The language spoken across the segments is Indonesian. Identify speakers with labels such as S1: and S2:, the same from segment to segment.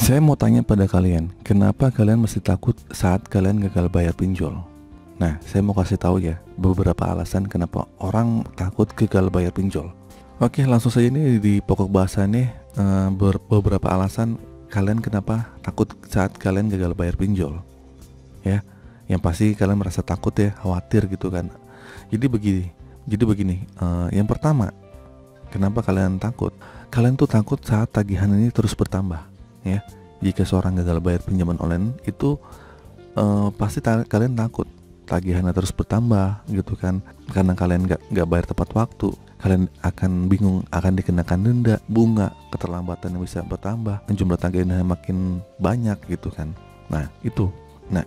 S1: Saya mau tanya pada kalian, kenapa kalian mesti takut saat kalian gagal bayar pinjol? Nah, saya mau kasih tahu ya beberapa alasan kenapa orang takut gagal bayar pinjol. Oke, langsung saja nih di pokok bahasannya, beberapa alasan kalian kenapa takut saat kalian gagal bayar pinjol. Ya, yang pasti kalian merasa takut ya, khawatir gitu kan. Jadi begini, yang pertama, kenapa kalian takut? Kalian tuh takut saat tagihan ini terus bertambah, ya. Jika seorang gagal bayar pinjaman online itu pasti kalian takut tagihannya terus bertambah gitu kan, karena kalian nggak bayar tepat waktu. Kalian akan bingung, akan dikenakan denda, bunga, keterlambatan yang bisa bertambah, jumlah tagihannya makin banyak gitu kan. Nah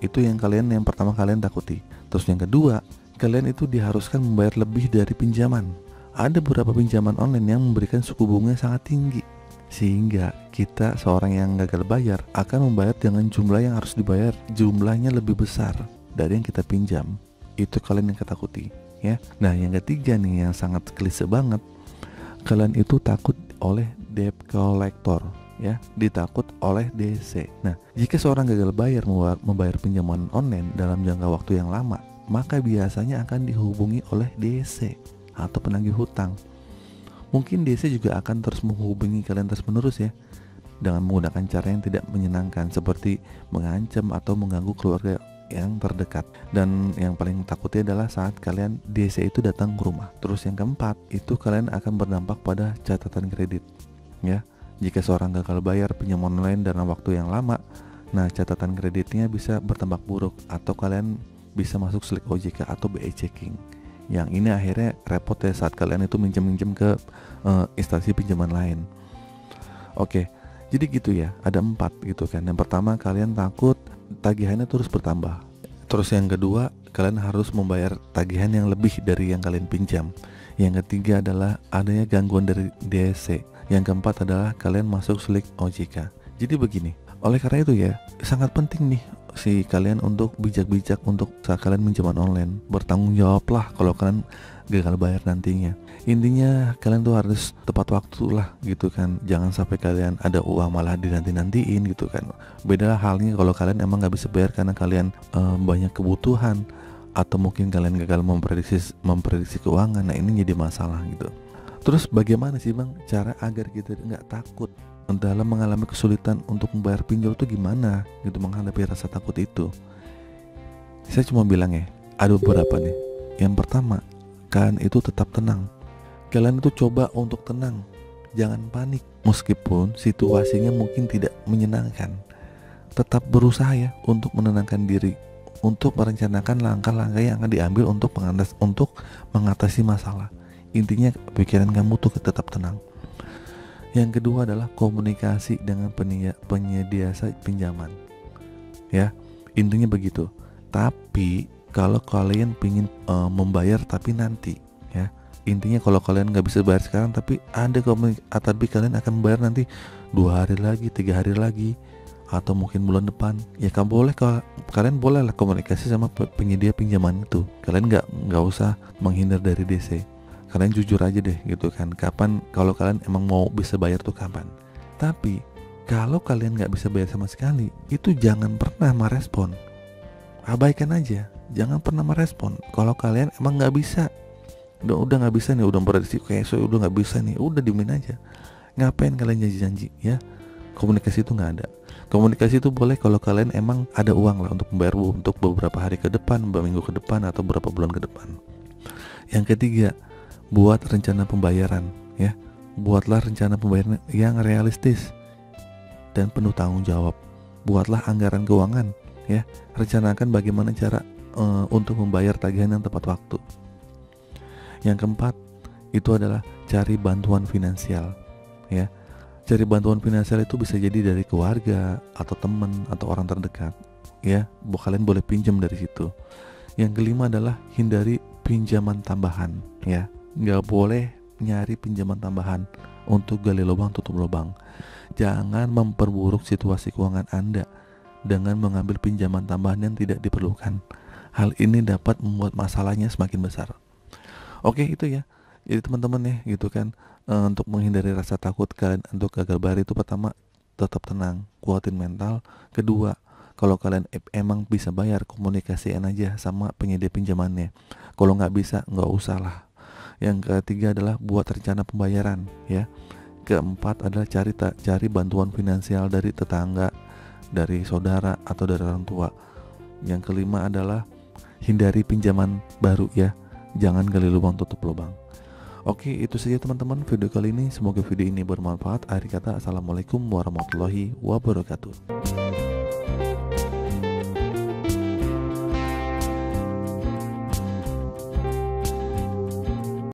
S1: itu yang pertama kalian takuti. Terus yang kedua, kalian itu diharuskan membayar lebih dari pinjaman. Ada beberapa pinjaman online yang memberikan suku bunga sangat tinggi, sehingga kita seorang yang gagal bayar akan membayar dengan jumlah yang harus dibayar jumlahnya lebih besar dari yang kita pinjam. Itu kalian yang ketakuti ya. Nah yang ketiga nih yang sangat klise banget, kalian itu takut oleh debt collector ya, ditakut oleh DC. Nah jika seorang gagal bayar membayar pinjaman online dalam jangka waktu yang lama, maka biasanya akan dihubungi oleh DC atau penagih hutang. Mungkin DC juga akan terus menghubungi kalian terus menerus ya, dengan menggunakan cara yang tidak menyenangkan seperti mengancam atau mengganggu keluarga yang terdekat. Dan yang paling takutnya adalah saat kalian DC itu datang ke rumah. Terus yang keempat, itu kalian akan berdampak pada catatan kredit ya. Jika seorang gagal bayar pinjaman online dalam waktu yang lama, nah catatan kreditnya bisa bertambah buruk atau kalian bisa masuk slek OJK atau BI checking. Yang ini akhirnya repot ya saat kalian itu minjem ke instansi pinjaman lain. Oke, jadi gitu ya, ada 4 gitu kan. Yang pertama, kalian takut tagihannya terus bertambah. Terus yang kedua, kalian harus membayar tagihan yang lebih dari yang kalian pinjam. Yang ketiga adalah adanya gangguan dari DC. Yang keempat adalah kalian masuk slek OJK. Jadi begini, oleh karena itu ya, sangat penting nih si kalian untuk bijak-bijak untuk saat kalian pinjaman online. Bertanggung jawablah kalau kalian gagal bayar nantinya. Intinya kalian tuh harus tepat waktu lah gitu kan. Jangan sampai kalian ada uang malah dinanti-nantiin gitu kan. Beda halnya kalau kalian emang gak bisa bayar karena kalian banyak kebutuhan, atau mungkin kalian gagal memprediksi keuangan. Nah ini jadi masalah gitu. Terus bagaimana sih bang cara agar kita gak takut dalam mengalami kesulitan untuk membayar pinjol itu gimana gitu, menghadapi rasa takut itu? Saya cuma bilang ya, ada beberapa nih. Yang pertama, kalian itu tetap tenang. Kalian itu coba untuk tenang, jangan panik. Meskipun situasinya mungkin tidak menyenangkan, tetap berusaha ya untuk menenangkan diri, untuk merencanakan langkah-langkah yang akan diambil untuk mengatasi masalah. Intinya pikiran kamu tuh tetap tenang. Yang kedua adalah komunikasi dengan penyedia pinjaman ya, intinya begitu. Tapi kalau kalian pingin membayar tapi nanti ya, intinya kalau kalian nggak bisa bayar sekarang tapi tapi kalian akan membayar nanti 2 hari lagi, 3 hari lagi, atau mungkin bulan depan ya, kalian boleh lah komunikasi sama penyedia pinjaman itu. Kalian nggak usah menghindar dari DC. Kalian jujur aja deh gitu kan, kapan kalau kalian emang mau bisa bayar tuh kapan. Tapi kalau kalian gak bisa bayar sama sekali, itu jangan pernah merespon. Abaikan aja, jangan pernah merespon. Kalau kalian emang gak bisa, udah gak bisa nih, udah prediksi kayak so udah gak bisa nih, udah diemin aja. Ngapain kalian janji-janji ya? Komunikasi itu gak ada. Komunikasi itu boleh kalau kalian emang ada uang lah untuk membayar untuk beberapa hari ke depan, beberapa minggu ke depan, atau beberapa bulan ke depan. Yang ketiga, buat rencana pembayaran ya. Buatlah rencana pembayaran yang realistis dan penuh tanggung jawab. Buatlah anggaran keuangan ya. Rencanakan bagaimana cara untuk membayar tagihan yang tepat waktu. Yang keempat, itu adalah cari bantuan finansial ya. Cari bantuan finansial itu bisa jadi dari keluarga atau teman atau orang terdekat ya. Kalian boleh pinjam dari situ. Yang kelima adalah hindari pinjaman tambahan ya. Nggak boleh nyari pinjaman tambahan untuk gali lubang tutup lubang. Jangan memperburuk situasi keuangan Anda dengan mengambil pinjaman tambahan yang tidak diperlukan. Hal ini dapat membuat masalahnya semakin besar. Oke itu ya. Jadi teman-teman ya gitu kan, untuk menghindari rasa takut kalian untuk gagal bayar itu pertama, tetap tenang, kuatin mental. Kedua, kalau kalian emang bisa bayar, komunikasiin aja sama penyedia pinjamannya. Kalau nggak bisa, nggak usah lah. Yang ketiga adalah buat rencana pembayaran, ya. Keempat adalah cari bantuan finansial dari tetangga, dari saudara, atau dari orang tua. Yang kelima adalah hindari pinjaman baru, ya. Jangan gali lubang tutup lubang. Oke, itu saja teman-teman video kali ini. Semoga video ini bermanfaat. Akhir kata, assalamualaikum warahmatullahi wabarakatuh.